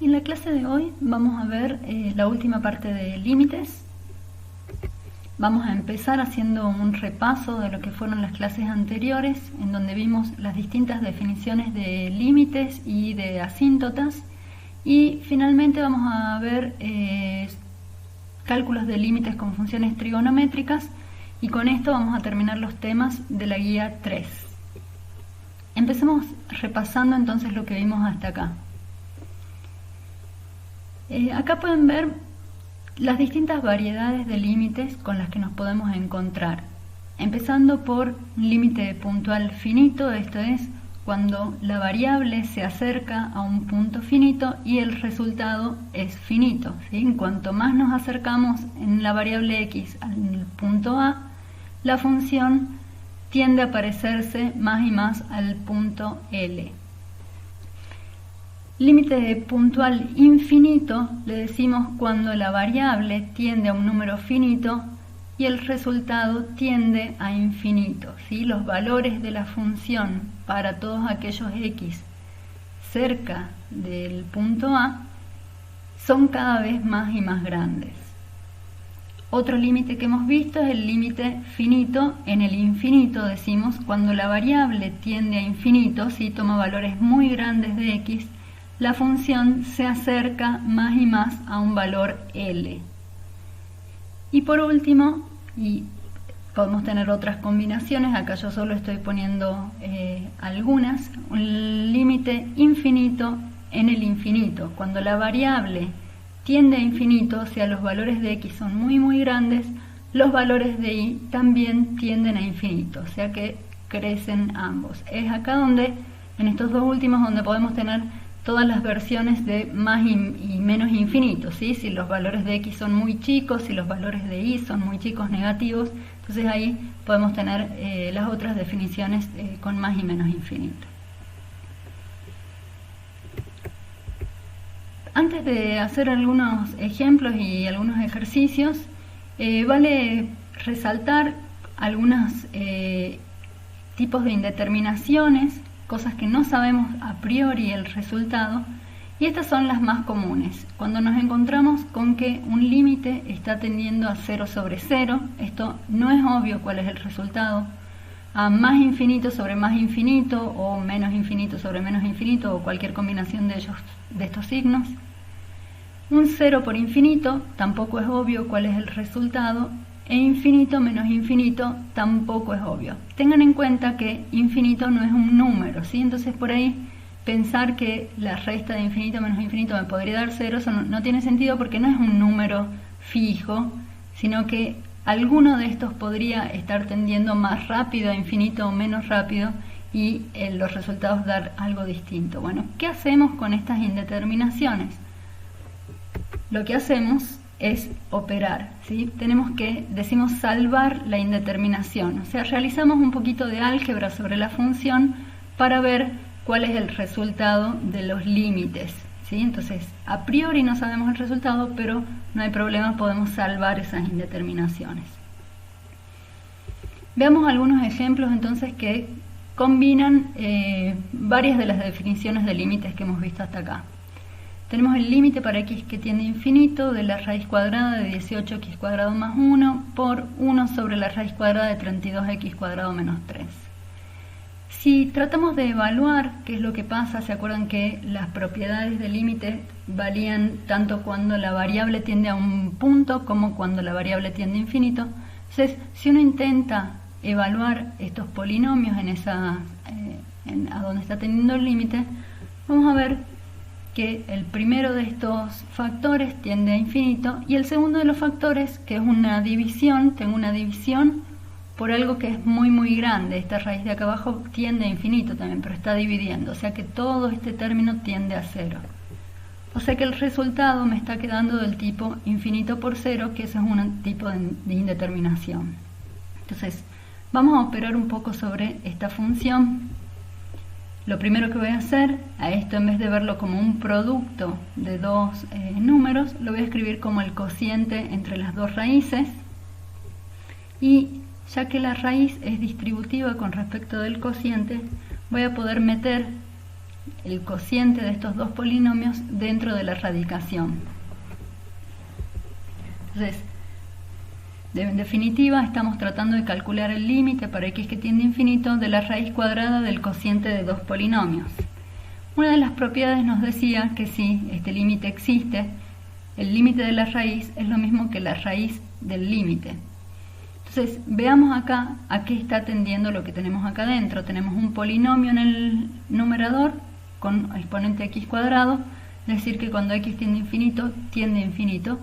Y en la clase de hoy vamos a ver la última parte de límites. Vamos a empezar haciendo un repaso de lo que fueron las clases anteriores, en donde vimos las distintas definiciones de límites y de asíntotas. Y finalmente vamos a ver cálculos de límites con funciones trigonométricas, y con esto vamos a terminar los temas de la guía 3. Empecemos repasando entonces lo que vimos hasta acá. Acá pueden ver las distintas variedades de límites con las que nos podemos encontrar. Empezando por un límite puntual finito, esto es cuando la variable se acerca a un punto finito y el resultado es finito, ¿sí? Cuanto más nos acercamos en la variable x al punto A, la función tiende a parecerse más y más al punto L. Límite puntual infinito le decimos cuando la variable tiende a un número finito y el resultado tiende a infinito, ¿sí? Los valores de la función para todos aquellos x cerca del punto A son cada vez más y más grandes. Otro límite que hemos visto es el límite finito en el infinito, decimos cuando la variable tiende a infinito, ¿sí? Toma valores muy grandes de x, la función se acerca más y más a un valor L. Y por último, y podemos tener otras combinaciones, acá yo solo estoy poniendo algunas, un límite infinito en el infinito. Cuando la variable tiende a infinito, o sea, los valores de x son muy grandes, los valores de y también tienden a infinito, o sea que crecen ambos. Es acá donde, en estos dos últimos, donde podemos tener todas las versiones de más y menos infinito, ¿sí? Si los valores de x son muy chicos, si los valores de y son muy chicos negativos, entonces ahí podemos tener las otras definiciones con más y menos infinito. Antes de hacer algunos ejemplos y algunos ejercicios, vale resaltar algunos tipos de indeterminaciones, cosas que no sabemos a priori el resultado, y estas son las más comunes. Cuando nos encontramos con que un límite está tendiendo a 0 sobre 0, esto no es obvio cuál es el resultado, a más infinito sobre más infinito, o menos infinito sobre menos infinito, o cualquier combinación de estos signos. Un 0 por infinito tampoco es obvio cuál es el resultado, e infinito menos infinito tampoco es obvio. Tengan en cuenta que infinito no es un número, ¿sí? Entonces por ahí pensar que la resta de infinito menos infinito me podría dar 0, eso no tiene sentido, porque no es un número fijo, sino que alguno de estos podría estar tendiendo más rápido a infinito o menos rápido, y los resultados dar algo distinto. Bueno, ¿qué hacemos con estas indeterminaciones? Lo que hacemos es operar, ¿sí? Decimos salvar la indeterminación, o sea, realizamos un poquito de álgebra sobre la función para ver cuál es el resultado de los límites, ¿sí? Entonces, a priori no sabemos el resultado, pero no hay problema, podemos salvar esas indeterminaciones. Veamos algunos ejemplos entonces que combinan varias de las definiciones de límites que hemos visto hasta acá. Tenemos el límite para x que tiende a infinito de la raíz cuadrada de 18x cuadrado más 1 por 1 sobre la raíz cuadrada de 32x cuadrado menos 3. Si tratamos de evaluar qué es lo que pasa, ¿se acuerdan que las propiedades del límite varían tanto cuando la variable tiende a un punto como cuando la variable tiende a infinito? Entonces, si uno intenta evaluar estos polinomios a donde está teniendo el límite, vamos a ver que el primero de estos factores tiende a infinito, y el segundo de los factores, que es una división, tengo una división por algo que es muy grande. Esta raíz de acá abajo tiende a infinito también, pero está dividiendo, o sea que todo este término tiende a 0. O sea que el resultado me está quedando del tipo infinito por 0, que ese es un tipo de indeterminación. Entonces, vamos a operar un poco sobre esta función. Lo primero que voy a hacer, a esto en vez de verlo como un producto de dos números, lo voy a escribir como el cociente entre las dos raíces, y ya que la raíz es distributiva con respecto del cociente, voy a poder meter el cociente de estos dos polinomios dentro de la radicación. Entonces, en definitiva, estamos tratando de calcular el límite para x que tiende a infinito de la raíz cuadrada del cociente de dos polinomios. Una de las propiedades nos decía que si este límite existe, el límite de la raíz es lo mismo que la raíz del límite. Entonces, veamos acá a qué está tendiendo lo que tenemos acá adentro. Tenemos un polinomio en el numerador con exponente x cuadrado, es decir que cuando x tiende a infinito,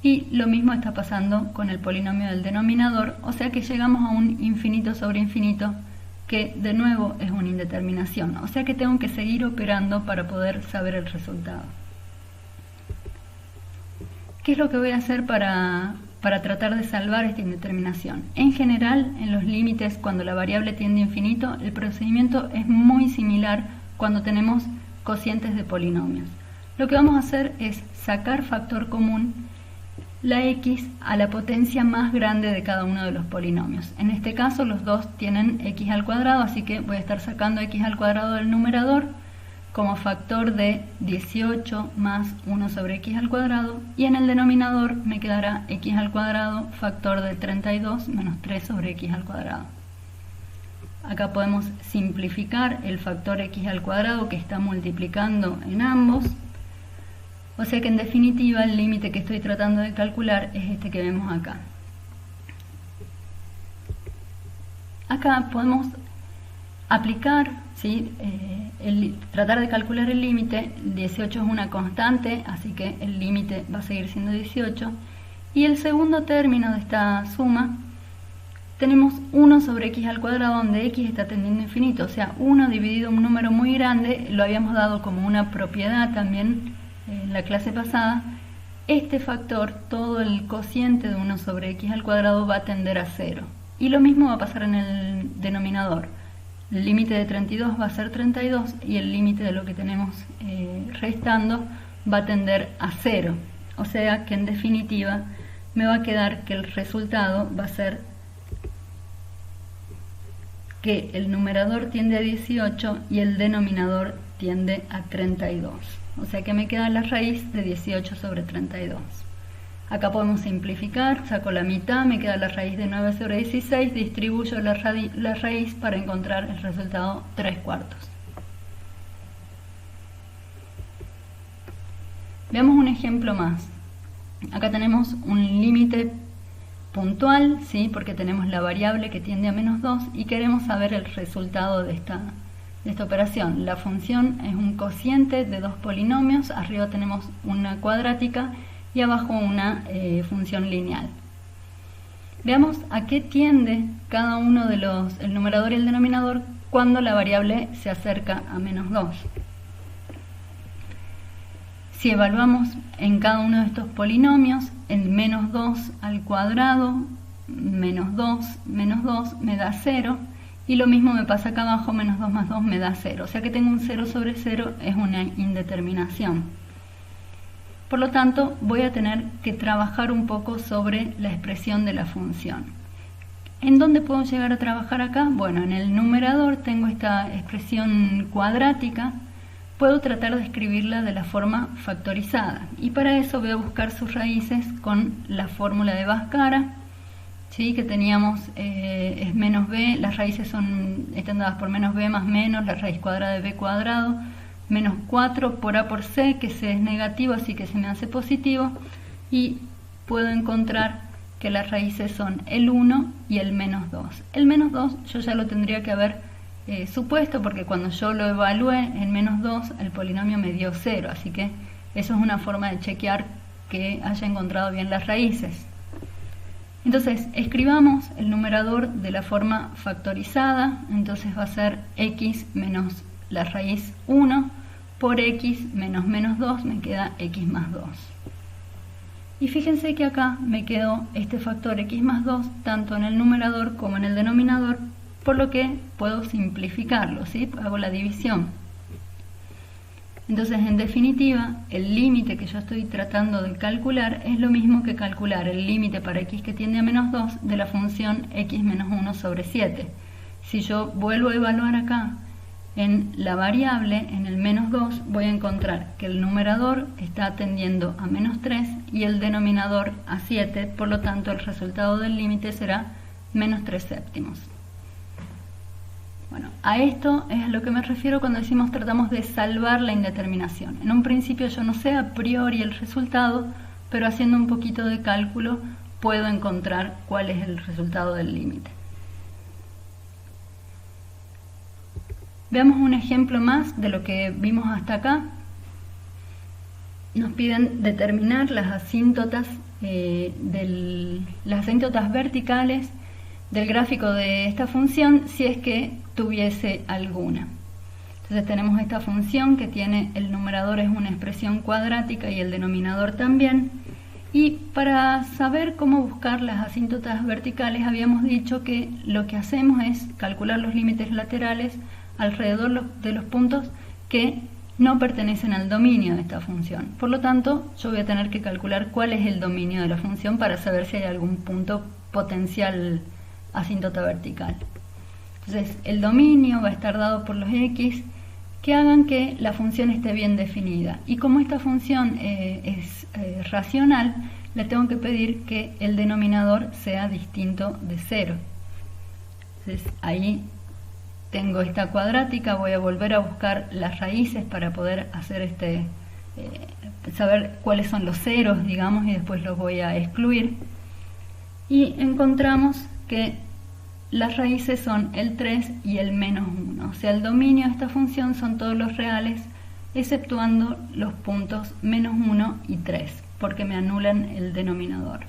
y lo mismo está pasando con el polinomio del denominador, o sea que llegamos a un infinito sobre infinito, que de nuevo es una indeterminación, o sea que tengo que seguir operando para poder saber el resultado. ¿Qué es lo que voy a hacer para tratar de salvar esta indeterminación? En general, en los límites, cuando la variable tiende a infinito, el procedimiento es muy similar cuando tenemos cocientes de polinomios. Lo que vamos a hacer es sacar factor común la x a la potencia más grande de cada uno de los polinomios. En este caso los dos tienen x al cuadrado, así que voy a estar sacando x al cuadrado del numerador como factor de 18 más 1 sobre x al cuadrado, y en el denominador me quedará x al cuadrado factor de 32 menos 3 sobre x al cuadrado. Acá podemos simplificar el factor x al cuadrado que está multiplicando en ambos. O sea que en definitiva el límite que estoy tratando de calcular es este que vemos acá. Acá podemos aplicar, ¿sí? Tratar de calcular el límite. 18 es una constante, así que el límite va a seguir siendo 18. Y el segundo término de esta suma, tenemos 1 sobre x al cuadrado, donde x está tendiendo a infinito. O sea, 1 dividido un número muy grande, lo habíamos dado como una propiedad también en la clase pasada. Este factor, todo el cociente de 1 sobre x al cuadrado va a tender a 0. Y lo mismo va a pasar en el denominador. El límite de 32 va a ser 32 y el límite de lo que tenemos restando va a tender a 0. O sea que en definitiva me va a quedar que el resultado va a ser que el numerador tiende a 18 y el denominador tiende a 32. O sea que me queda la raíz de 18 sobre 32. Acá podemos simplificar, saco la mitad, me queda la raíz de 9 sobre 16, distribuyo la raíz para encontrar el resultado 3/4. Veamos un ejemplo más. Acá tenemos un límite puntual, ¿sí? Porque tenemos la variable que tiende a menos 2 y queremos saber el resultado de esta operación. La función es un cociente de dos polinomios, arriba tenemos una cuadrática y abajo una función lineal. Veamos a qué tiende cada uno de el numerador y el denominador cuando la variable se acerca a menos 2. Si evaluamos en cada uno de estos polinomios, el menos 2 al cuadrado, menos 2 me da 0, y lo mismo me pasa acá abajo, menos 2 más 2 me da 0. O sea que tengo un 0 sobre 0, es una indeterminación. Por lo tanto, voy a tener que trabajar un poco sobre la expresión de la función. ¿En dónde puedo llegar a trabajar acá? Bueno, en el numerador tengo esta expresión cuadrática. Puedo tratar de escribirla de la forma factorizada. Y para eso voy a buscar sus raíces con la fórmula de Bhaskara, ¿sí? Que teníamos es menos b, las raíces están dadas por menos b más menos, la raíz cuadrada de b cuadrado, menos 4 por a por c, que c es negativo, así que se me hace positivo, y puedo encontrar que las raíces son el 1 y el menos 2. El menos 2 yo ya lo tendría que haber supuesto, porque cuando yo lo evalué en menos 2, el polinomio me dio 0, así que eso es una forma de chequear que haya encontrado bien las raíces. Entonces, escribamos el numerador de la forma factorizada. Entonces va a ser x menos la raíz 1 por x menos menos 2, me queda x más 2. Y fíjense que acá me quedó este factor x más 2 tanto en el numerador como en el denominador, por lo que puedo simplificarlo, ¿sí? Hago la división. Entonces, en definitiva, el límite que yo estoy tratando de calcular es lo mismo que calcular el límite para x que tiende a menos 2 de la función x menos 1 sobre 7. Si yo vuelvo a evaluar acá en la variable, en el menos 2, voy a encontrar que el numerador está tendiendo a menos 3 y el denominador a 7, por lo tanto el resultado del límite será menos 3 séptimos. Bueno, a esto es a lo que me refiero cuando decimos tratamos de salvar la indeterminación. En un principio yo no sé a priori el resultado, pero haciendo un poquito de cálculo puedo encontrar cuál es el resultado del límite. Veamos un ejemplo más de lo que vimos hasta acá. Nos piden determinar las asíntotas verticales del gráfico de esta función si es que tuviese alguna. Entonces tenemos esta función que tiene el numerador es una expresión cuadrática y el denominador también. Y para saber cómo buscar las asíntotas verticales habíamos dicho que lo que hacemos es calcular los límites laterales alrededor de los puntos que no pertenecen al dominio de esta función. Por lo tanto, yo voy a tener que calcular cuál es el dominio de la función para saber si hay algún punto potencial asíntota vertical. Entonces, el dominio va a estar dado por los x que hagan que la función esté bien definida. Y como esta función es racional, le tengo que pedir que el denominador sea distinto de 0. Entonces, ahí tengo esta cuadrática, voy a volver a buscar las raíces para poder hacer saber cuáles son los ceros, digamos, y después los voy a excluir. Y encontramos que las raíces son el 3 y el menos 1. O sea, el dominio de esta función son todos los reales, exceptuando los puntos menos 1 y 3, porque me anulan el denominador.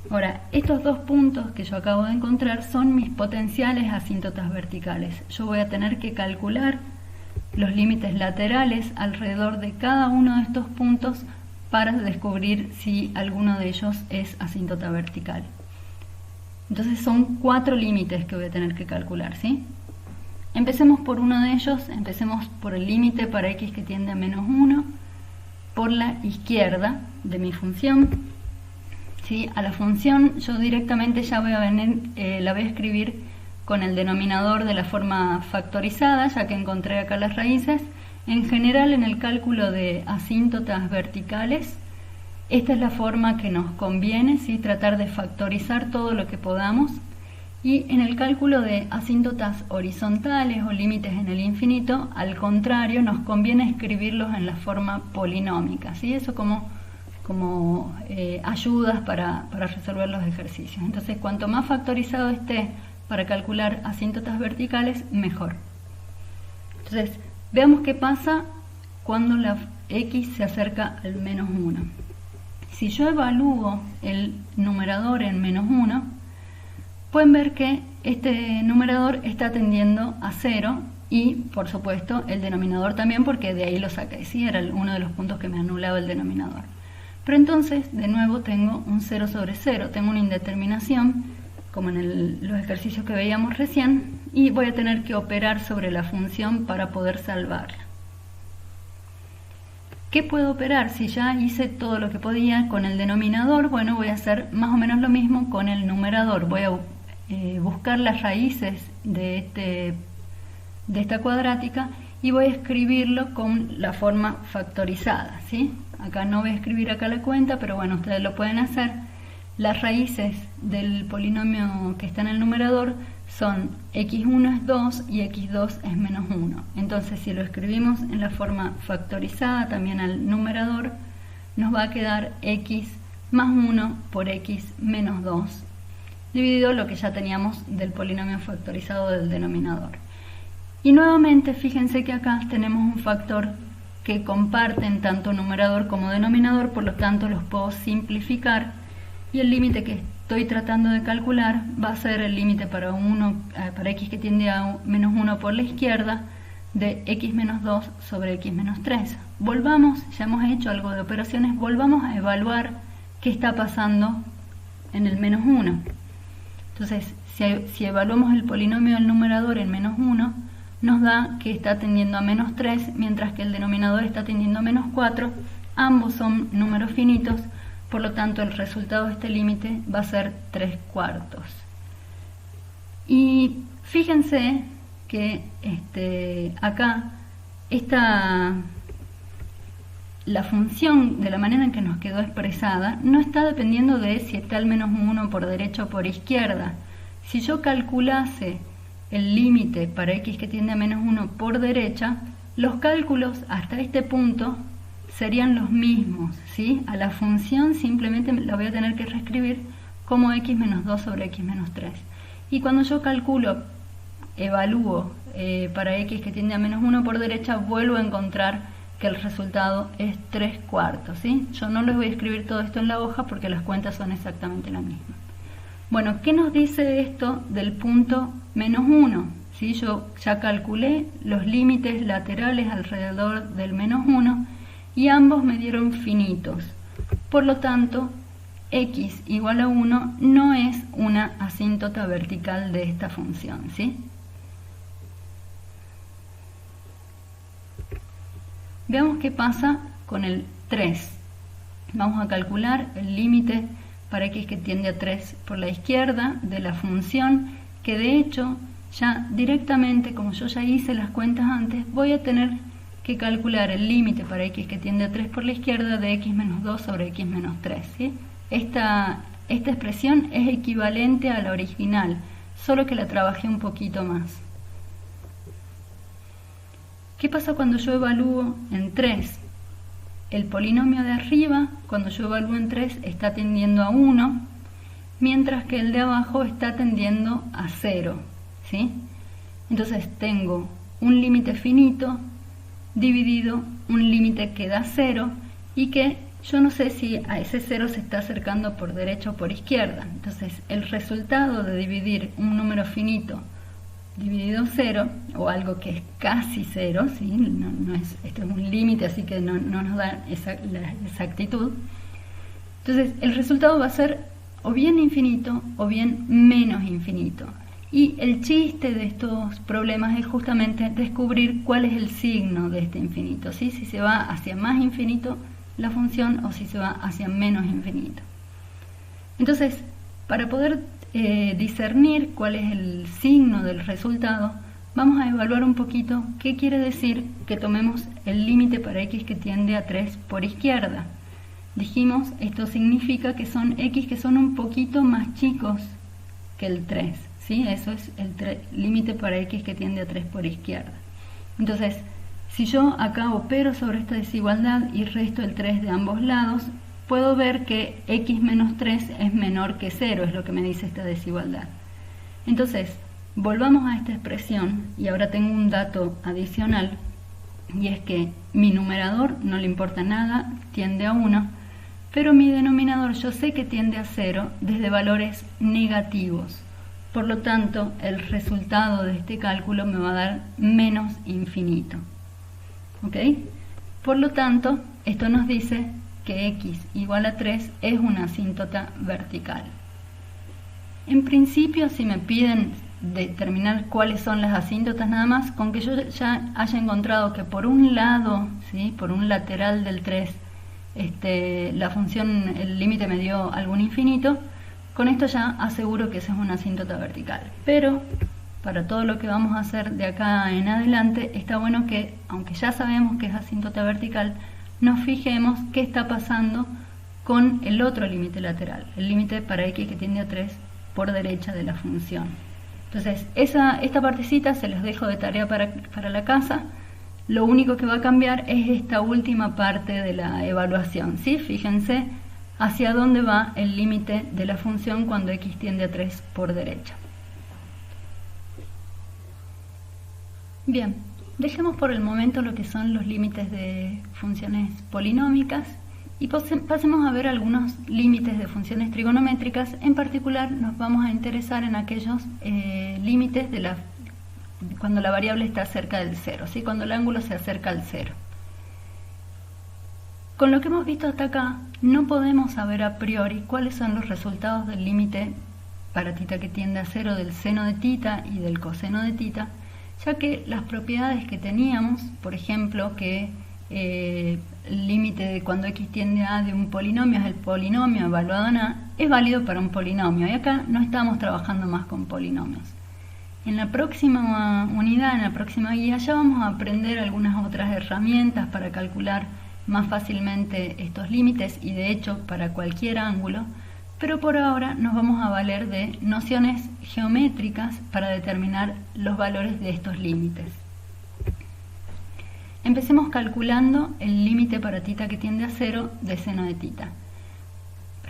Ahora, estos dos puntos que yo acabo de encontrar son mis potenciales asíntotas verticales. Yo voy a tener que calcular los límites laterales alrededor de cada uno de estos puntos para descubrir si alguno de ellos es asíntota vertical. Entonces son 4 límites que voy a tener que calcular, ¿sí? Empecemos por uno de ellos, empecemos por el límite para x que tiende a menos 1, por la izquierda de mi función. ¿Sí? A la función yo directamente ya voy a venir, la voy a escribir con el denominador de la forma factorizada, ya que encontré acá las raíces. En general, en el cálculo de asíntotas verticales, esta es la forma que nos conviene, ¿sí? Tratar de factorizar todo lo que podamos. Y en el cálculo de asíntotas horizontales o límites en el infinito, al contrario, nos conviene escribirlos en la forma polinómica, ¿sí? Eso como ayudas para resolver los ejercicios. Entonces, cuanto más factorizado esté para calcular asíntotas verticales, mejor. Entonces, veamos qué pasa cuando la x se acerca al menos 1. Si yo evalúo el numerador en menos 1, pueden ver que este numerador está tendiendo a 0 y, por supuesto, el denominador también, porque de ahí lo saqué, ¿sí? Era uno de los puntos que me anulaba el denominador. Pero entonces, de nuevo, tengo un 0 sobre 0, tengo una indeterminación, como en los ejercicios que veíamos recién, y voy a tener que operar sobre la función para poder salvarla. ¿Qué puedo operar? Si ya hice todo lo que podía con el denominador, bueno, voy a hacer más o menos lo mismo con el numerador. Voy a buscar las raíces de esta cuadrática y voy a escribirlo con la forma factorizada, ¿sí? Acá no voy a escribir acá la cuenta, pero bueno, ustedes lo pueden hacer. Las raíces del polinomio que está en el numerador son x1 es 2 y x2 es menos 1. Entonces, si lo escribimos en la forma factorizada también al numerador, nos va a quedar x más 1 por x menos 2, dividido lo que ya teníamos del polinomio factorizado del denominador. Y nuevamente, fíjense que acá tenemos un factor que comparten tanto numerador como denominador, por lo tanto los puedo simplificar y el límite que estoy tratando de calcular va a ser el límite para x que tiende a menos 1 por la izquierda de x menos 2 sobre x menos 3. Volvamos, ya hemos hecho algo de operaciones, volvamos a evaluar qué está pasando en el menos 1. Entonces, si evaluamos el polinomio del numerador en menos 1, nos da que está tendiendo a menos 3, mientras que el denominador está tendiendo a menos 4. Ambos son números finitos, por lo tanto el resultado de este límite va a ser 3/4. Y fíjense que acá la función, de la manera en que nos quedó expresada, no está dependiendo de si está el menos 1 por derecha o por izquierda. Si yo calculase el límite para x que tiende a menos 1 por derecha, los cálculos hasta este punto serían los mismos, ¿sí? A la función simplemente la voy a tener que reescribir como x menos 2 sobre x menos 3. Y cuando yo evalúo para x que tiende a menos 1 por derecha, vuelvo a encontrar que el resultado es 3/4, ¿sí? Yo no les voy a escribir todo esto en la hoja porque las cuentas son exactamente las mismas. Bueno, ¿qué nos dice esto del punto menos 1? ¿Sí? Yo ya calculé los límites laterales alrededor del menos 1 y ambos me dieron finitos. Por lo tanto, x igual a 1 no es una asíntota vertical de esta función, ¿sí? Veamos qué pasa con el 3. Vamos a calcular el límite para x que tiende a 3 por la izquierda de la función, que de hecho ya directamente, como yo ya hice las cuentas antes, voy a tener que calcular el límite para x que tiende a 3 por la izquierda de x menos 2 sobre x menos 3, ¿sí? Esta expresión es equivalente a la original, solo que la trabajé un poquito más. ¿Qué pasa cuando yo evalúo en 3? El polinomio de arriba, cuando yo evalúo en 3, está tendiendo a 1, mientras que el de abajo está tendiendo a 0, ¿sí? Entonces tengo un límite finito dividido un límite que da 0 y que yo no sé si a ese 0 se está acercando por derecha o por izquierda. Entonces el resultado de dividir un número finito dividido 0, o algo que es casi 0, ¿sí? No es, esto es un límite, así que no nos da la exactitud. Entonces el resultado va a ser o bien infinito o bien menos infinito. Y el chiste de estos problemas es justamente descubrir cuál es el signo de este infinito, ¿sí? Si se va hacia más infinito la función o si se va hacia menos infinito. Entonces, para poder discernir cuál es el signo del resultado, vamos a evaluar un poquito qué quiere decir que tomemos el límite para x que tiende a 3 por izquierda. Dijimos, esto significa que son x que son un poquito más chicos que el 3, ¿sí? Eso es el límite para x que tiende a 3 por izquierda. Entonces, si yo acá opero sobre esta desigualdad y resto el 3 de ambos lados, puedo ver que x menos 3 es menor que 0, es lo que me dice esta desigualdad. Entonces, volvamos a esta expresión y ahora tengo un dato adicional, y es que mi numerador no le importa nada, tiende a 1, pero mi denominador yo sé que tiende a 0 desde valores negativos. Por lo tanto, el resultado de este cálculo me va a dar menos infinito. ¿Ok? Por lo tanto, esto nos dice que x igual a 3 es una asíntota vertical. En principio, si me piden determinar cuáles son las asíntotas nada más, con que yo ya haya encontrado que por un lado, ¿sí? Por un lateral del 3, la función, el límite me dio algún infinito, con esto ya aseguro que esa es una asíntota vertical. Pero para todo lo que vamos a hacer de acá en adelante, está bueno que, aunque ya sabemos que es asíntota vertical, nos fijemos qué está pasando con el otro límite lateral, el límite para x que tiende a 3 por derecha de la función. Entonces, esta partecita se las dejo de tarea para la casa. Lo único que va a cambiar es esta última parte de la evaluación, ¿sí? Fíjense hacia dónde va el límite de la función cuando x tiende a 3 por derecha. Bien, dejemos por el momento lo que son los límites de funciones polinómicas y pasemos a ver algunos límites de funciones trigonométricas. En particular nos vamos a interesar en aquellos límites cuando la variable está cerca del 0, ¿sí? Cuando el ángulo se acerca al 0. Con lo que hemos visto hasta acá, no podemos saber a priori cuáles son los resultados del límite para θ que tiende a 0 del seno de θ y del coseno de θ, ya que las propiedades que teníamos, por ejemplo, que el límite de cuando x tiende a de un polinomio es el polinomio evaluado en a, es válido para un polinomio, y acá no estamos trabajando más con polinomios. En la próxima unidad, en la próxima guía, ya vamos a aprender algunas otras herramientas para calcular más fácilmente estos límites y de hecho para cualquier ángulo, pero por ahora nos vamos a valer de nociones geométricas para determinar los valores de estos límites. Empecemos calculando el límite para θ que tiende a 0 de seno de θ.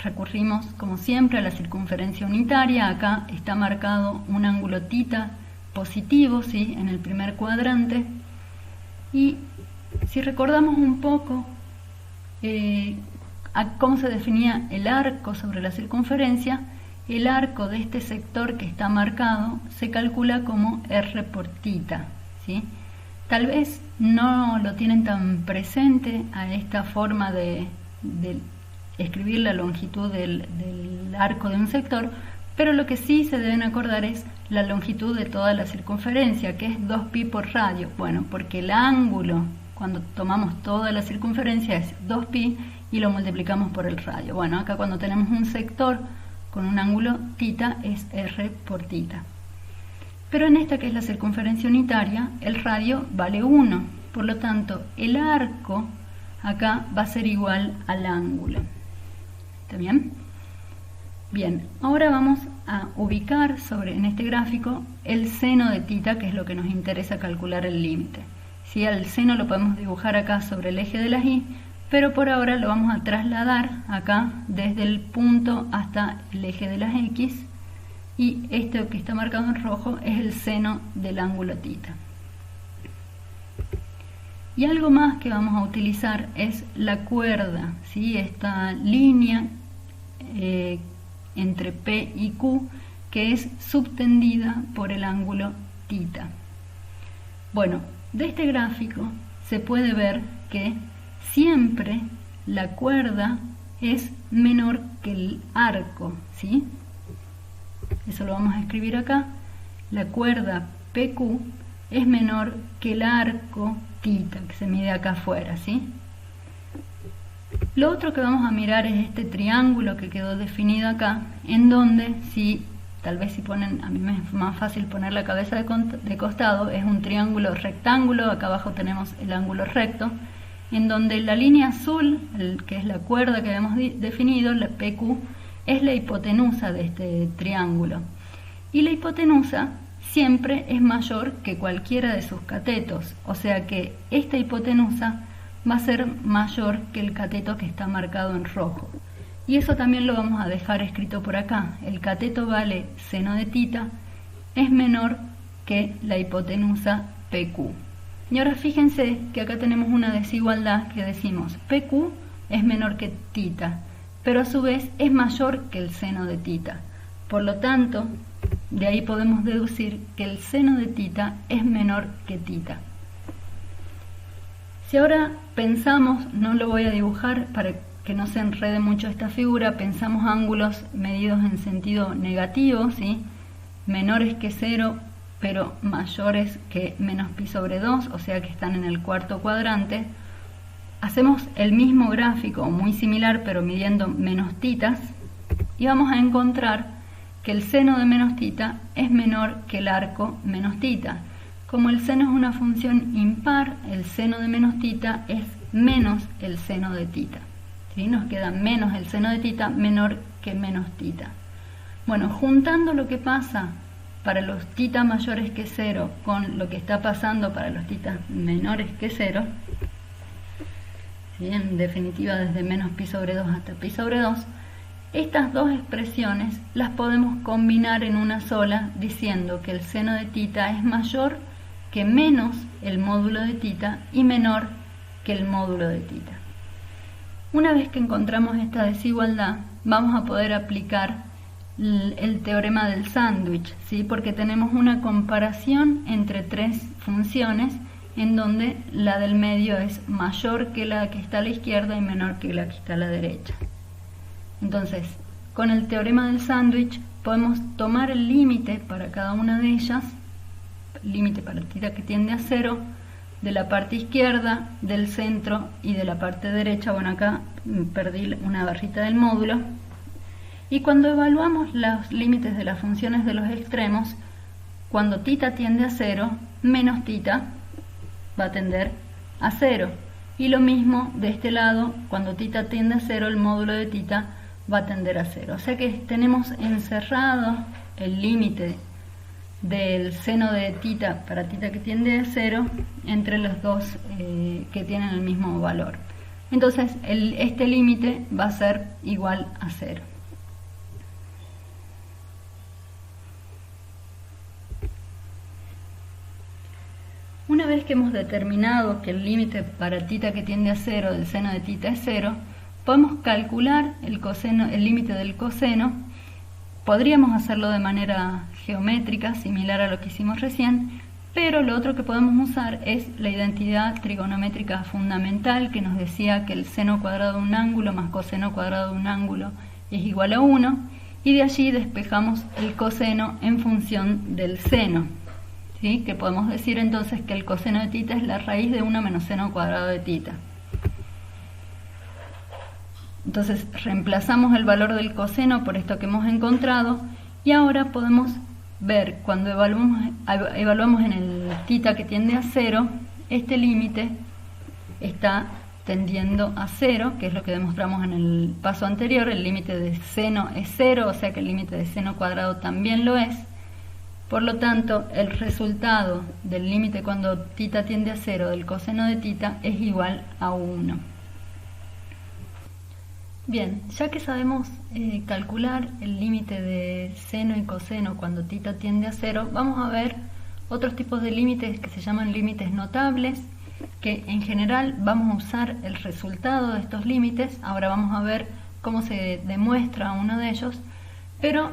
Recurrimos, como siempre, a la circunferencia unitaria. Acá está marcado un ángulo θ positivo, ¿sí?, en el primer cuadrante. Y si recordamos un poco a cómo se definía el arco sobre la circunferencia, el arco de este sector que está marcado se calcula como r por θ, ¿sí? Tal vez no lo tienen tan presente a esta forma de escribir la longitud del arco de un sector, pero lo que sí se deben acordar es la longitud de toda la circunferencia, que es 2π por radio. Bueno, porque el ángulo, cuando tomamos toda la circunferencia, es 2π y lo multiplicamos por el radio. Bueno, acá cuando tenemos un sector con un ángulo θ es r por θ. Pero en esta, que es la circunferencia unitaria, el radio vale 1. Por lo tanto, el arco acá va a ser igual al ángulo. ¿Está bien? Bien, ahora vamos a ubicar en este gráfico el seno de θ, que es lo que nos interesa calcular el límite. ¿Sí? El seno lo podemos dibujar acá sobre el eje de las y, pero por ahora lo vamos a trasladar acá desde el punto hasta el eje de las x, y este que está marcado en rojo es el seno del ángulo θ. Y algo más que vamos a utilizar es la cuerda, ¿sí? Esta línea entre P y Q, que es subtendida por el ángulo θ. Bueno, de este gráfico se puede ver que siempre la cuerda es menor que el arco, ¿sí? Eso lo vamos a escribir acá. La cuerda PQ es menor que el arco θ, que se mide acá afuera, ¿sí? Lo otro que vamos a mirar es este triángulo que quedó definido acá, en donde, tal vez si ponen, a mí me es más fácil poner la cabeza de costado, es un triángulo rectángulo. Acá abajo tenemos el ángulo recto, en donde la línea azul, que es la cuerda que habíamos definido, la PQ, es la hipotenusa de este triángulo. Y la hipotenusa siempre es mayor que cualquiera de sus catetos, o sea que esta hipotenusa va a ser mayor que el cateto que está marcado en rojo. Y eso también lo vamos a dejar escrito por acá. El cateto vale seno de θ es menor que la hipotenusa PQ. Y ahora fíjense que acá tenemos una desigualdad que decimos PQ es menor que θ, pero a su vez es mayor que el seno de θ. Por lo tanto, de ahí podemos deducir que el seno de θ es menor que θ. Si ahora pensamos, no lo voy a dibujar para que no se enrede mucho esta figura, pensamos ángulos medidos en sentido negativo, ¿sí? Menores que 0, pero mayores que menos pi sobre 2, o sea que están en el cuarto cuadrante. Hacemos el mismo gráfico, muy similar, pero midiendo menos θ, y vamos a encontrar que el seno de menos θ es menor que el arco menos θ. Como el seno es una función impar, el seno de menos θ es menos el seno de θ. ¿Sí? Nos queda menos el seno de θ menor que menos θ. Bueno, juntando lo que pasa para los θ mayores que 0 con lo que está pasando para los θ menores que 0, ¿sí? En definitiva desde menos pi sobre 2 hasta pi sobre 2, estas dos expresiones las podemos combinar en una sola, diciendo que el seno de θ es mayor que menos el módulo de θ y menor que el módulo de θ. Una vez que encontramos esta desigualdad, vamos a poder aplicar el teorema del sándwich, ¿sí? Porque tenemos una comparación entre tres funciones en donde la del medio es mayor que la que está a la izquierda y menor que la que está a la derecha. Entonces, con el teorema del sándwich podemos tomar el límite para cada una de ellas, límite para θ que tiende a 0, de la parte izquierda, del centro y de la parte derecha. Bueno, acá perdí una barrita del módulo. Y cuando evaluamos los límites de las funciones de los extremos, cuando θ tiende a 0, menos θ va a tender a 0. Y lo mismo de este lado, cuando θ tiende a 0, el módulo de θ va a tender a 0. O sea que tenemos encerrado el límite del seno de θ para θ que tiende a 0 entre los dos que tienen el mismo valor. Entonces este límite va a ser igual a 0. Una vez que hemos determinado que el límite para θ que tiende a 0 del seno de θ es 0, podemos calcular el límite del coseno. Podríamos hacerlo de manera geométrica, similar a lo que hicimos recién, pero lo otro que podemos usar es la identidad trigonométrica fundamental, que nos decía que el seno cuadrado de un ángulo más coseno cuadrado de un ángulo es igual a 1, y de allí despejamos el coseno en función del seno, ¿sí? Que podemos decir entonces que el coseno de θ es la raíz de 1 menos seno cuadrado de θ. Entonces reemplazamos el valor del coseno por esto que hemos encontrado, y ahora podemos ver, cuando evaluamos en el θ que tiende a 0, este límite está tendiendo a 0, que es lo que demostramos en el paso anterior. El límite de seno es 0, o sea que el límite de seno cuadrado también lo es. Por lo tanto, el resultado del límite cuando θ tiende a 0 del coseno de θ es igual a 1. Bien, ya que sabemos calcular el límite de seno y coseno cuando θ tiende a 0, vamos a ver otros tipos de límites que se llaman límites notables, que en general vamos a usar el resultado de estos límites. Ahora vamos a ver cómo se demuestra uno de ellos, pero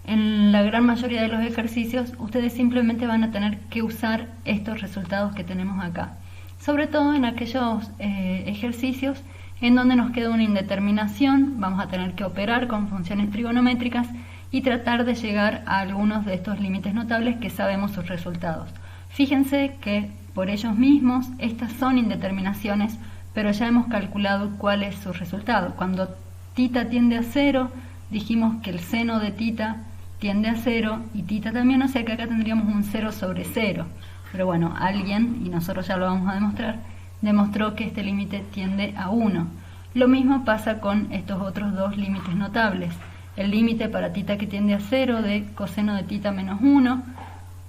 en la gran mayoría de los ejercicios ustedes simplemente van a tener que usar estos resultados que tenemos acá, sobre todo en aquellos ejercicios en donde nos queda una indeterminación. Vamos a tener que operar con funciones trigonométricas y tratar de llegar a algunos de estos límites notables que sabemos sus resultados. Fíjense que por ellos mismos estas son indeterminaciones, pero ya hemos calculado cuál es su resultado. Cuando θ tiende a 0, dijimos que el seno de θ tiende a 0 y θ también, o sea que acá tendríamos un 0 sobre 0. Pero bueno, alguien, y nosotros ya lo vamos a demostrar, demostró que este límite tiende a 1. Lo mismo pasa con estos otros dos límites notables. El límite para θ que tiende a 0 de coseno de θ menos 1.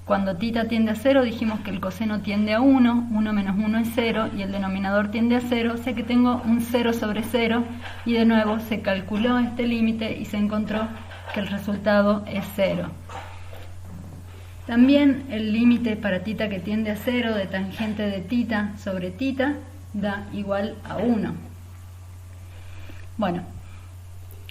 Cuando θ tiende a 0 dijimos que el coseno tiende a 1, 1 menos 1 es 0 y el denominador tiende a 0, o sea que tengo un 0 sobre 0, y de nuevo se calculó este límite y se encontró que el resultado es 0. También el límite para θ que tiende a 0 de tangente de θ sobre θ da igual a 1. Bueno,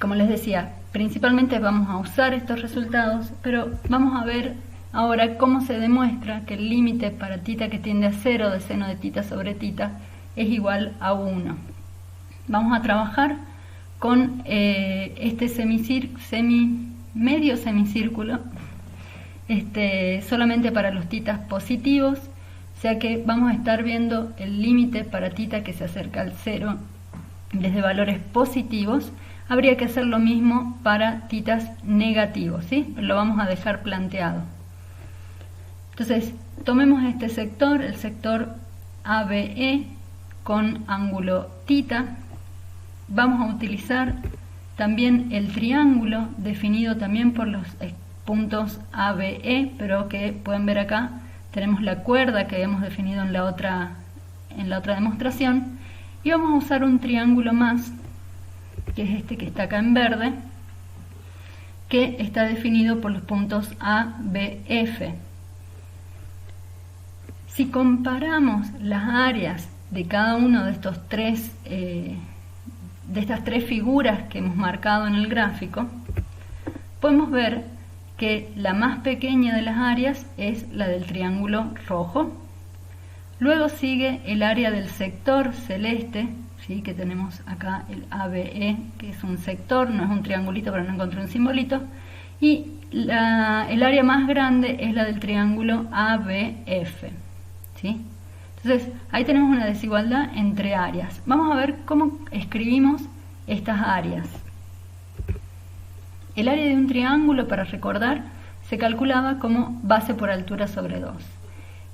como les decía, principalmente vamos a usar estos resultados, pero vamos a ver ahora cómo se demuestra que el límite para θ que tiende a 0 de seno de θ sobre θ es igual a 1. Vamos a trabajar con este medio semicírculo, solamente para los θ positivos, o sea que vamos a estar viendo el límite para θ que se acerca al 0 desde valores positivos. Habría que hacer lo mismo para θ negativos, ¿sí? Lo vamos a dejar planteado. Entonces, tomemos este sector, el sector ABE con ángulo θ. Vamos a utilizar también el triángulo definido también por los puntos ABE, pero que pueden ver acá tenemos la cuerda que habíamos definido en la otra demostración, y vamos a usar un triángulo más, que es este que está acá en verde, que está definido por los puntos ABF. Si comparamos las áreas de cada uno de estos de estas tres figuras que hemos marcado en el gráfico, podemos ver que la más pequeña de las áreas es la del triángulo rojo. Luego sigue el área del sector celeste, ¿sí? Que tenemos acá el ABE, que es un sector, no es un triangulito, pero no encontré un simbolito. Y el área más grande es la del triángulo ABF, ¿sí? Entonces, ahí tenemos una desigualdad entre áreas. Vamos a ver cómo escribimos estas áreas. El área de un triángulo, para recordar, se calculaba como base por altura sobre 2.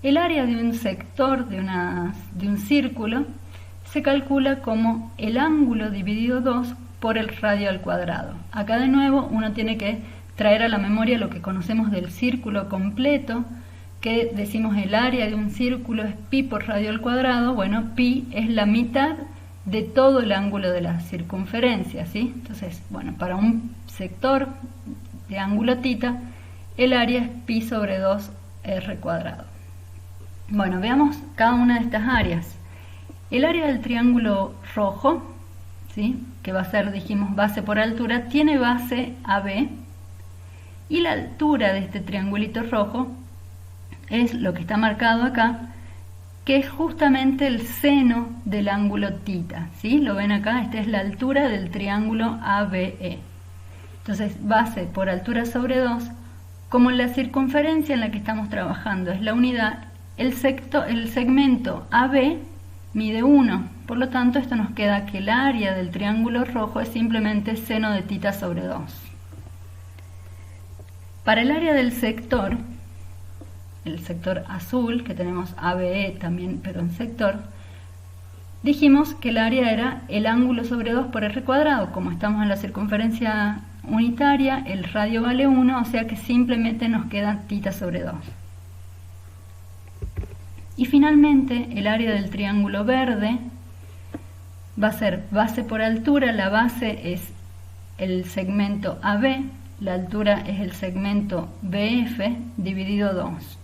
El área de un sector de un círculo se calcula como el ángulo dividido 2 por el radio al cuadrado. Acá de nuevo uno tiene que traer a la memoria lo que conocemos del círculo completo, que decimos el área de un círculo es pi por radio al cuadrado. Bueno, pi es la mitad de todo el ángulo de la circunferencia, ¿sí? Entonces, bueno, para un sector de ángulo θ, el área es pi sobre 2 r cuadrado. Bueno, veamos cada una de estas áreas. El área del triángulo rojo, ¿sí?, que va a ser, dijimos, base por altura, tiene base AB, y la altura de este triangulito rojo es lo que está marcado acá, que es justamente el seno del ángulo θ, ¿sí? Lo ven acá, esta es la altura del triángulo ABE. Entonces, base por altura sobre 2, como la circunferencia en la que estamos trabajando es la unidad, el segmento AB mide 1, por lo tanto esto nos queda que el área del triángulo rojo es simplemente seno de θ sobre 2. Para el área del sector, el sector azul, que tenemos ABE también, pero en sector, dijimos que el área era el ángulo sobre 2 por r cuadrado. Como estamos en la circunferencia unitaria, el radio vale 1, o sea que simplemente nos queda θ sobre 2. Y finalmente, el área del triángulo verde va a ser base por altura, la base es el segmento AB, la altura es el segmento BF dividido 2.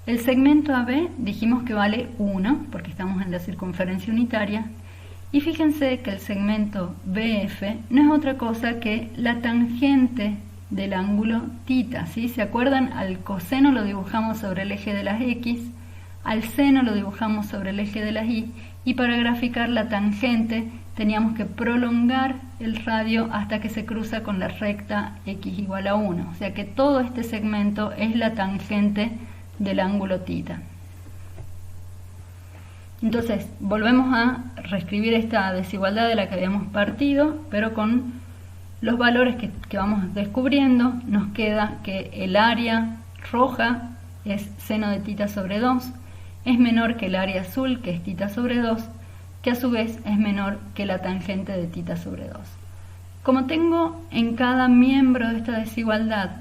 El segmento AB dijimos que vale 1, porque estamos en la circunferencia unitaria, y fíjense que el segmento BF no es otra cosa que la tangente del ángulo θ, ¿sí? ¿Se acuerdan? Al coseno lo dibujamos sobre el eje de las X, al seno lo dibujamos sobre el eje de las Y, y para graficar la tangente teníamos que prolongar el radio hasta que se cruza con la recta X igual a 1. O sea que todo este segmento es la tangente del ángulo θ. Entonces, volvemos a reescribir esta desigualdad de la que habíamos partido, pero con los valores que vamos descubriendo, nos queda que el área roja es seno de θ sobre 2, es menor que el área azul, que es θ sobre 2, que a su vez es menor que la tangente de θ sobre 2. Como tengo en cada miembro de esta desigualdad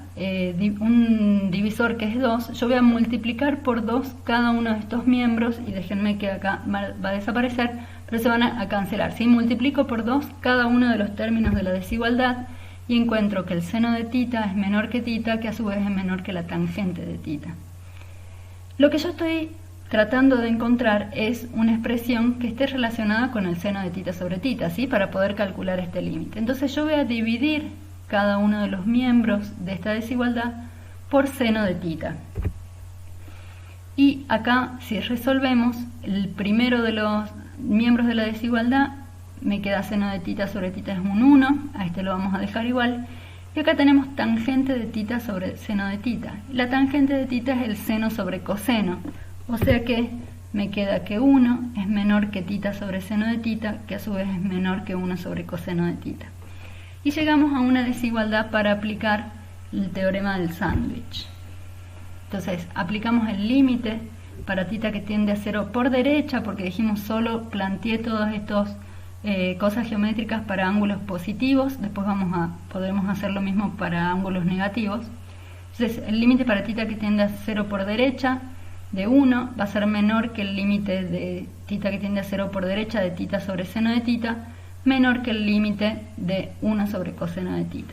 un divisor que es 2, yo voy a multiplicar por 2 cada uno de estos miembros, y déjenme que acá va a desaparecer, pero se van a cancelar. Si multiplico por 2 cada uno de los términos de la desigualdad, y encuentro que el seno de θ es menor que θ, que a su vez es menor que la tangente de θ. Lo que yo estoy tratando de encontrar es una expresión que esté relacionada con el seno de θ sobre θ, ¿sí?, para poder calcular este límite. Entonces yo voy a dividir cada uno de los miembros de esta desigualdad por seno de θ. Y acá, si resolvemos, el primero de los miembros de la desigualdad me queda seno de θ sobre θ es un 1, a este lo vamos a dejar igual. Y acá tenemos tangente de θ sobre seno de θ. La tangente de θ es el seno sobre coseno. O sea que me queda que 1 es menor que θ sobre seno de θ, que a su vez es menor que 1 sobre coseno de θ. Y llegamos a una desigualdad para aplicar el teorema del sándwich. Entonces, aplicamos el límite para θ que tiende a 0 por derecha, porque dijimos solo planteé todas estas cosas geométricas para ángulos positivos. Después podremos hacer lo mismo para ángulos negativos. Entonces, el límite para θ que tiende a 0 por derecha de 1 va a ser menor que el límite de θ que tiende a 0 por derecha de θ sobre seno de θ, menor que el límite de 1 sobre coseno de θ.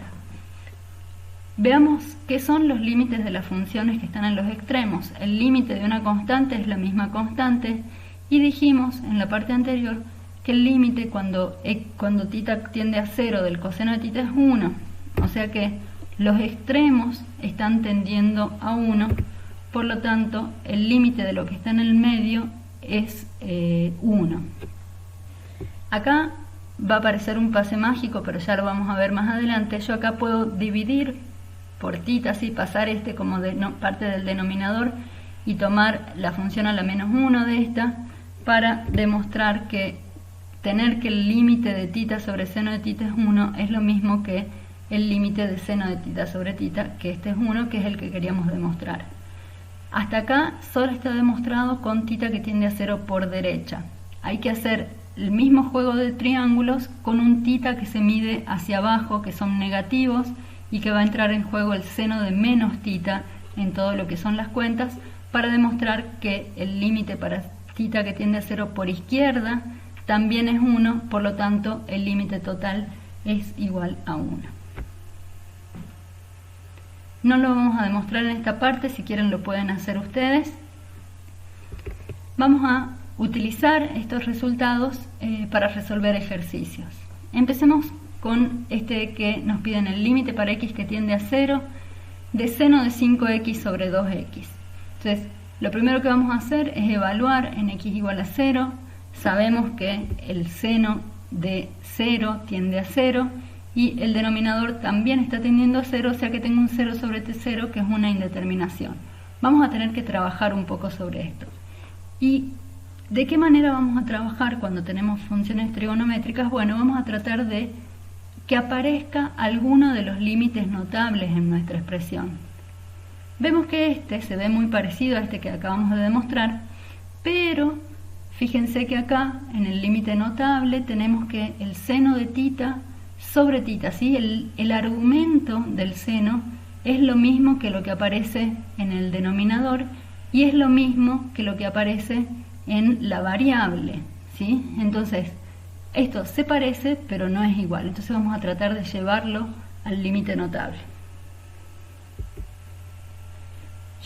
Veamos qué son los límites de las funciones que están en los extremos. El límite de una constante es la misma constante, y dijimos en la parte anterior que el límite cuando θ tiende a 0 del coseno de θ es 1. O sea que los extremos están tendiendo a 1. Por lo tanto, el límite de lo que está en el medio es 1. Acá va a aparecer un pase mágico, pero ya lo vamos a ver más adelante. Yo acá puedo dividir por θ, así pasar como parte del denominador y tomar la función a la menos 1 de esta, para demostrar que tener que el límite de θ sobre seno de θ es 1 es lo mismo que el límite de seno de tita sobre tita, que este es 1, que es el que queríamos demostrar. Hasta acá solo está demostrado con tita que tiende a 0 por derecha. Hay que hacer el mismo juego de triángulos con un tita que se mide hacia abajo, que son negativos, y que va a entrar en juego el seno de menos tita en todo lo que son las cuentas, para demostrar que el límite para tita que tiende a 0 por izquierda también es 1, por lo tanto el límite total es igual a 1. No lo vamos a demostrar en esta parte, si quieren lo pueden hacer ustedes. Vamos a utilizar estos resultados para resolver ejercicios. Empecemos con este que nos piden el límite para x que tiende a 0 de seno de 5x sobre 2x. Entonces, lo primero que vamos a hacer es evaluar en x igual a 0. Sabemos que el seno de 0 tiende a 0 y el denominador también está tendiendo a 0, o sea que tengo un 0 sobre t0 que es una indeterminación. Vamos a tener que trabajar un poco sobre esto. ¿Y de qué manera vamos a trabajar cuando tenemos funciones trigonométricas? Bueno, vamos a tratar de que aparezca alguno de los límites notables en nuestra expresión. Vemos que este se ve muy parecido a este que acabamos de demostrar, pero fíjense que acá en el límite notable tenemos que el seno de tita sobre tita, ¿sí? El argumento del seno es lo mismo que lo que aparece en el denominador y es lo mismo que lo que aparece en la variable, ¿sí? Entonces, esto se parece, pero no es igual. Entonces vamos a tratar de llevarlo al límite notable.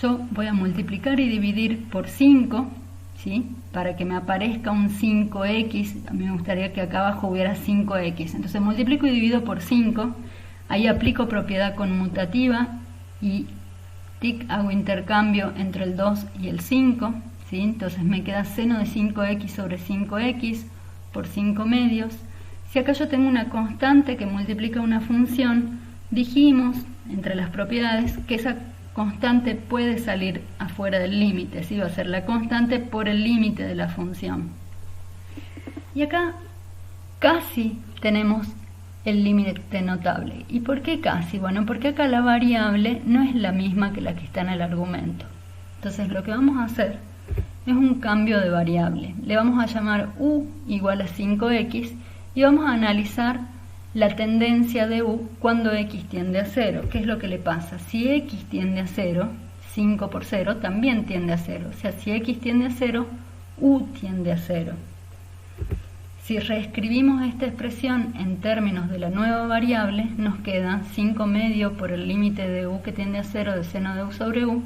Yo voy a multiplicar y dividir por 5, ¿sí? Para que me aparezca un 5x. A mí me gustaría que acá abajo hubiera 5x. Entonces multiplico y divido por 5. Ahí aplico propiedad conmutativa y hago intercambio entre el 2 y el 5, ¿sí? Entonces me queda seno de 5x sobre 5x por 5 medios. Si acá yo tengo una constante que multiplica una función, dijimos entre las propiedades que esa constante puede salir afuera del límite, ¿sí? Va a ser la constante por el límite de la función. Y acá casi tenemos el límite notable. ¿Y por qué casi? Bueno, porque acá la variable no es la misma que la que está en el argumento. Entonces lo que vamos a hacer es un cambio de variable. Le vamos a llamar u igual a 5x y vamos a analizar la tendencia de u cuando x tiende a 0. ¿Qué es lo que le pasa? Si x tiende a 0, 5 por 0 también tiende a 0. O sea, si x tiende a 0, u tiende a 0. Si reescribimos esta expresión en términos de la nueva variable, nos queda 5 medio por el límite de u que tiende a 0 de seno de u sobre u.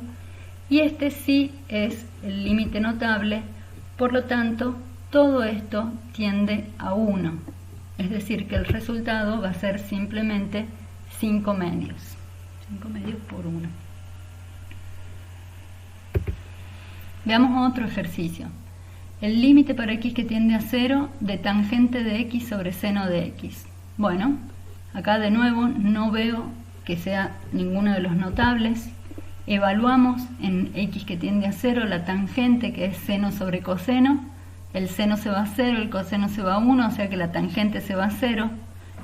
Y este sí es el límite notable, por lo tanto, todo esto tiende a 1. Es decir, que el resultado va a ser simplemente 5 medios. 5 medios por 1. Veamos otro ejercicio. El límite para x que tiende a 0 de tangente de x sobre seno de x. Bueno, acá de nuevo no veo que sea ninguno de los notables. Evaluamos en x que tiende a 0 la tangente, que es seno sobre coseno. El seno se va a 0, el coseno se va a 1, o sea que la tangente se va a 0.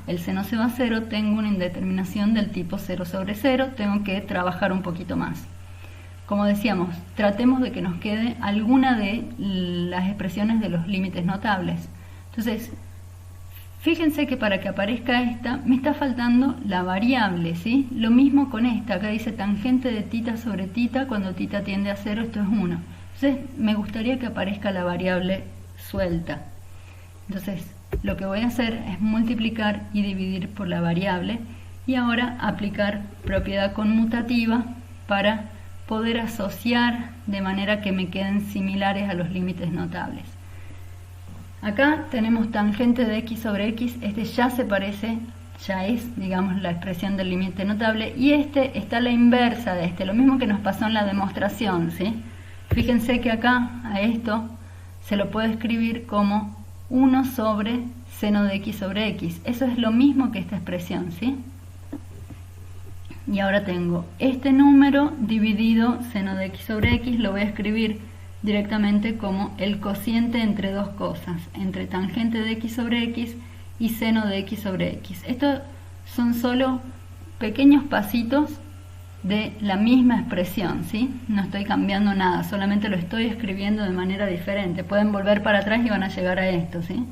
El seno se va a 0, tengo una indeterminación del tipo 0 sobre 0, tengo que trabajar un poquito más. Como decíamos, tratemos de que nos quede alguna de las expresiones de los límites notables. Entonces, fíjense que para que aparezca esta, me está faltando la variable, ¿sí? Lo mismo con esta, acá dice tangente de tita sobre tita, cuando tita tiende a 0, esto es 1. Entonces, me gustaría que aparezca la variable suelta. Entonces, lo que voy a hacer es multiplicar y dividir por la variable, y ahora aplicar propiedad conmutativa para poder asociar de manera que me queden similares a los límites notables. Acá tenemos tangente de x sobre x, este ya se parece, ya es, digamos, la expresión del límite notable, y este está a la inversa de este, lo mismo que nos pasó en la demostración, ¿sí? Fíjense que acá a esto se lo puede escribir como 1 sobre seno de x sobre x, eso es lo mismo que esta expresión, ¿sí? Y ahora tengo este número dividido seno de x sobre x, lo voy a escribir directamente como el cociente entre dos cosas, entre tangente de x sobre x y seno de x sobre x. Esto son solo pequeños pasitos de la misma expresión, ¿sí? No estoy cambiando nada, solamente lo estoy escribiendo de manera diferente. Pueden volver para atrás y van a llegar a esto, ¿sí?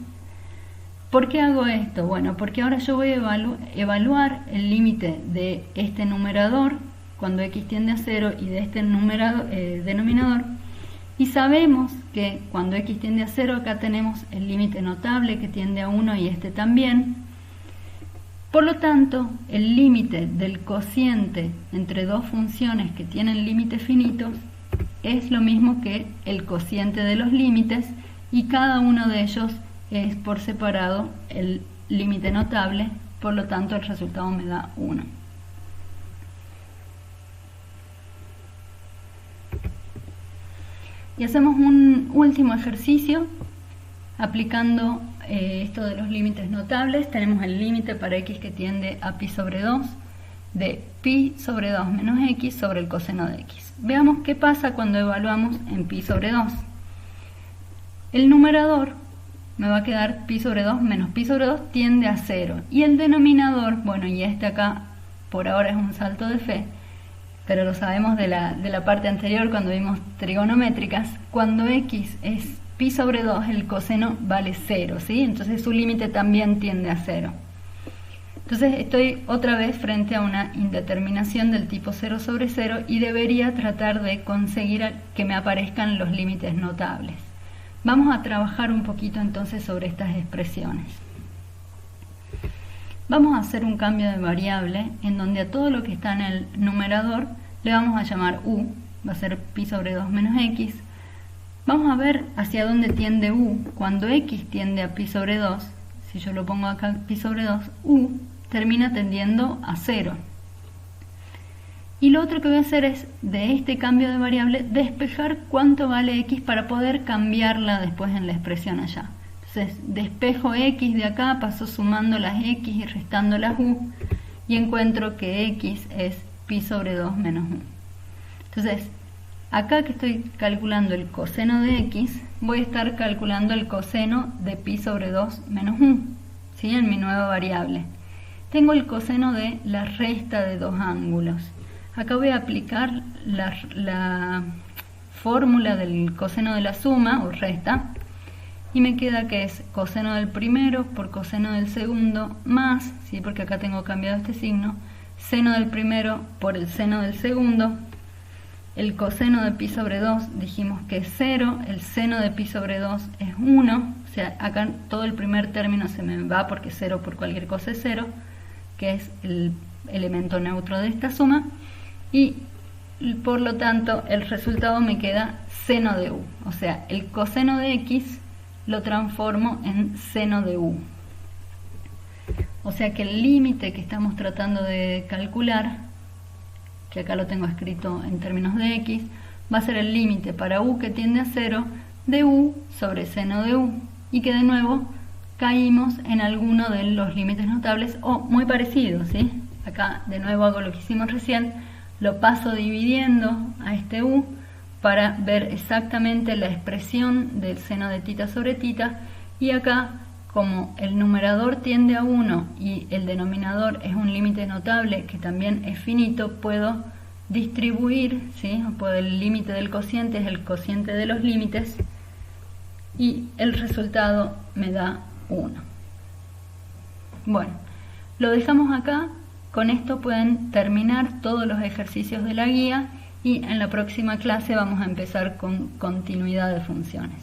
¿Por qué hago esto? Bueno, porque ahora yo voy a evaluar el límite de este numerador cuando x tiende a 0 y de este denominador, y sabemos que cuando x tiende a 0 acá tenemos el límite notable que tiende a 1 y este también. Por lo tanto, el límite del cociente entre dos funciones que tienen límites finitos es lo mismo que el cociente de los límites, y cada uno de ellos es por separado el límite notable, por lo tanto el resultado me da 1. Y hacemos un último ejercicio aplicando esto de los límites notables. Tenemos el límite para x que tiende a pi sobre 2 de pi sobre 2 menos x sobre el coseno de x. Veamos qué pasa cuando evaluamos en pi sobre 2. El numerador me va a quedar pi sobre 2 menos pi sobre 2 tiende a 0. Y el denominador, bueno, y este acá por ahora es un salto de fe, pero lo sabemos de la parte anterior cuando vimos trigonométricas. Cuando x es pi sobre 2, el coseno vale 0, ¿sí? Entonces su límite también tiende a 0. Entonces estoy otra vez frente a una indeterminación del tipo 0 sobre 0 y debería tratar de conseguir que me aparezcan los límites notables. Vamos a trabajar un poquito entonces sobre estas expresiones. Vamos a hacer un cambio de variable en donde a todo lo que está en el numerador le vamos a llamar u, va a ser pi sobre 2 menos x. Vamos a ver hacia dónde tiende u. Cuando x tiende a pi sobre 2, si yo lo pongo acá pi sobre 2, u termina tendiendo a 0. Y lo otro que voy a hacer es, de este cambio de variable, despejar cuánto vale x para poder cambiarla después en la expresión allá. Entonces despejo x de acá, paso sumando las x y restando las u, y encuentro que x es pi sobre 2 menos u. Entonces, acá que estoy calculando el coseno de x, voy a estar calculando el coseno de pi sobre 2 menos u, ¿sí? En mi nueva variable. Tengo el coseno de la resta de dos ángulos. Acá voy a aplicar la fórmula del coseno de la suma o resta, y me queda que es coseno del primero por coseno del segundo más, ¿sí? Porque acá tengo cambiado este signo, seno del primero por el seno del segundo. El coseno de pi sobre 2 dijimos que es 0, el seno de pi sobre 2 es 1, o sea, acá todo el primer término se me va porque 0 por cualquier cosa es 0, que es el elemento neutro de esta suma, y por lo tanto el resultado me queda seno de u, o sea, el coseno de x lo transformo en seno de u. O sea que el límite que estamos tratando de calcular, que acá lo tengo escrito en términos de x, va a ser el límite para u que tiende a 0 de u sobre seno de u, y que de nuevo caímos en alguno de los límites notables o muy parecidos, ¿sí? Acá de nuevo hago lo que hicimos recién, lo paso dividiendo a este u para ver exactamente la expresión del seno de tita sobre tita, y acá, como el numerador tiende a 1 y el denominador es un límite notable que también es finito, puedo distribuir, ¿sí? El límite del cociente es el cociente de los límites, y el resultado me da 1. Bueno, lo dejamos acá. Con esto pueden terminar todos los ejercicios de la guía, y en la próxima clase vamos a empezar con continuidad de funciones.